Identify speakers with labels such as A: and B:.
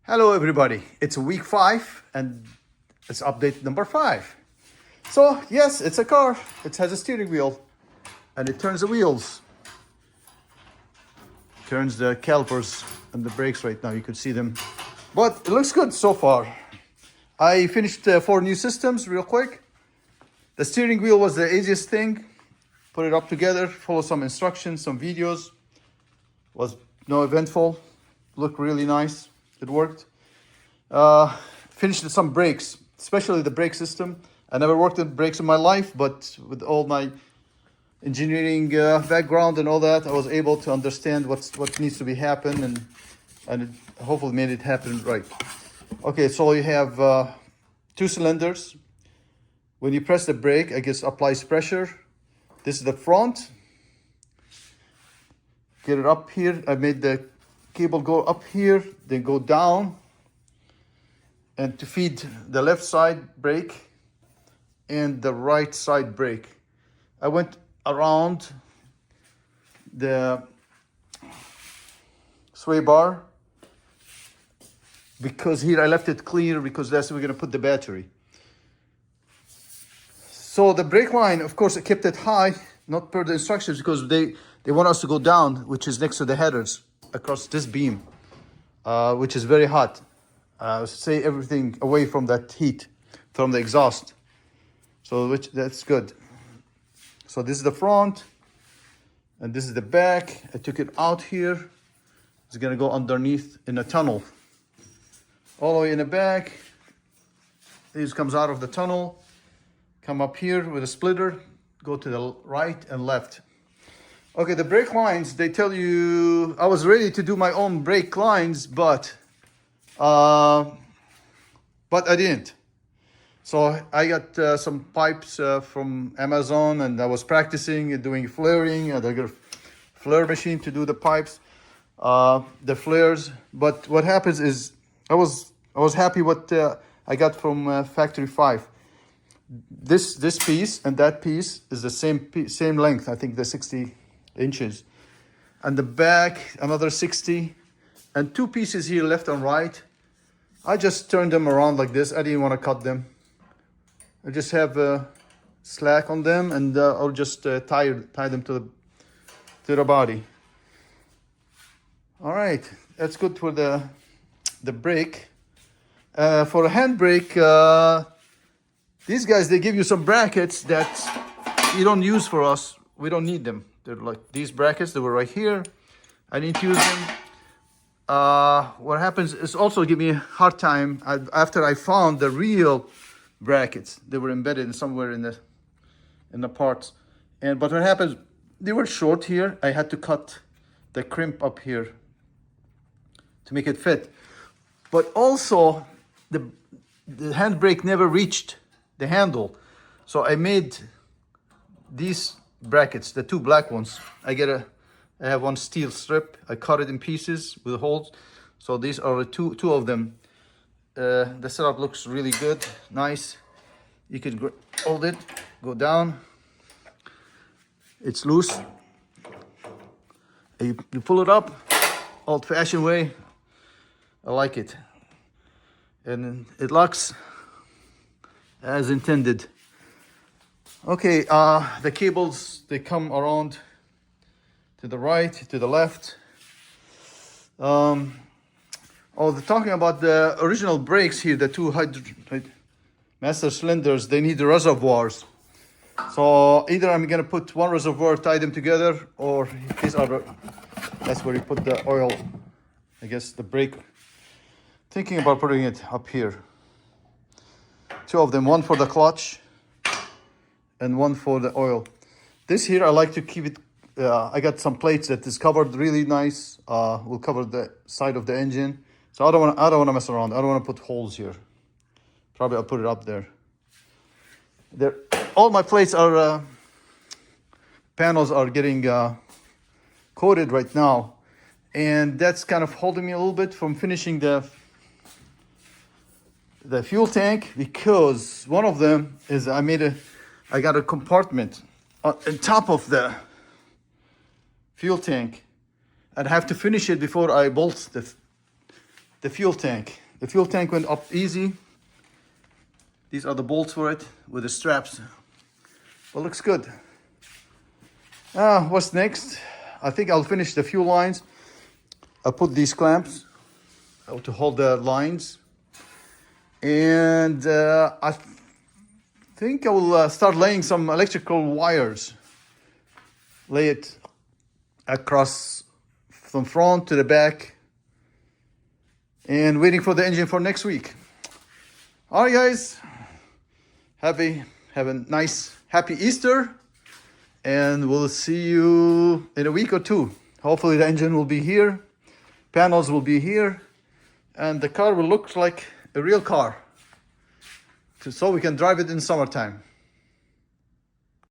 A: Hello everybody, it's week 5 and it's update number 5. So yes, it's a car, it has a steering wheel and it turns the wheels. Turns the calipers and the brakes right now, you could see them. But it looks good so far. I finished 4 new systems real quick. The steering wheel was the easiest thing. Put it up together, follow some instructions, some videos. Was no eventful, looked really nice. It worked. Finished some brakes, especially the brake system. I never worked in brakes in my life, but with all my engineering background and all that, I was able to understand what needs to be happen and it hopefully made it happen right. Okay, so you have 2 cylinders. When you press the brake, I guess applies pressure. This is the front. Get it up here. I made the cable go up here, then go down, and to feed the left side brake and the right side brake. I went around the sway bar because here I left it clear because that's where we're gonna put the battery. So the brake line, of course, I kept it high, not per the instructions, because they want us to go down, which is next to the headers, across this beam, which is very hot. Say everything away from that heat, from the exhaust. So that's good. So this is the front, and this is the back. I took it out here. It's gonna go underneath in a tunnel. All the way in the back. This comes out of the tunnel. Come up here with a splitter, go to the right and left. Okay, the brake lines, they tell you, I was ready to do my own brake lines, but I didn't. So I got some pipes from Amazon and I was practicing and doing flaring. I got a flare machine to do the pipes, the flares. But what happens is, I was happy what I got from Factory 5. This piece and that piece is the same length. I think the 60 inches, and the back another 60, and 2 pieces here left and right. I just turned them around like this. I didn't want to cut them. I just have a slack on them, and I'll just tie them to the body. All right, that's good for the brake. For a hand brake, these guys, they give you some brackets that you don't use for us. We don't need them. They're like these brackets. They were right here. I didn't use them. What happens is also give me a hard time after I found the real brackets. They were embedded somewhere in the parts. But what happens, they were short here. I had to cut the crimp up here to make it fit. But also the handbrake never reached the handle. So I made these brackets, the 2 black ones. I have one steel strip. I cut it in pieces with holes. So these are the two of them. The setup looks really good, nice. You can hold it, go down. It's loose. You pull it up, old-fashioned way. I like it. And it locks as intended. Okay, the cables, they come around to the right, to the left. They're talking about the original brakes here, the 2 master cylinders, they need the reservoirs. So either I'm gonna put 1 reservoir, tie them together, or that's where you put the oil, I guess the brake. Thinking about putting it up here. 2 of them, 1 for the clutch and 1 for the oil. This here, I like to keep it, I got some plates that is covered really nice. Will cover the side of the engine. So I don't want to mess around. I don't want to put holes here. Probably I'll put it up there. All my plates are, panels are getting coated right now. And that's kind of holding me a little bit from finishing the fuel tank, because one of them is I got a compartment on top of the fuel tank. I'd have to finish it before I bolt the fuel tank. The fuel tank went up easy. These are the bolts for it with the straps. Well, looks good. What's next? I think I'll finish the fuel lines. I'll put these clamps to hold the lines. And I think I will start laying some electrical wires. Lay it across from front to the back. And waiting for the engine for next week. All right, guys. Have a nice, happy Easter. And we'll see you in a week or two. Hopefully the engine will be here. Panels will be here. And the car will look like a real car. So we can drive it in summertime.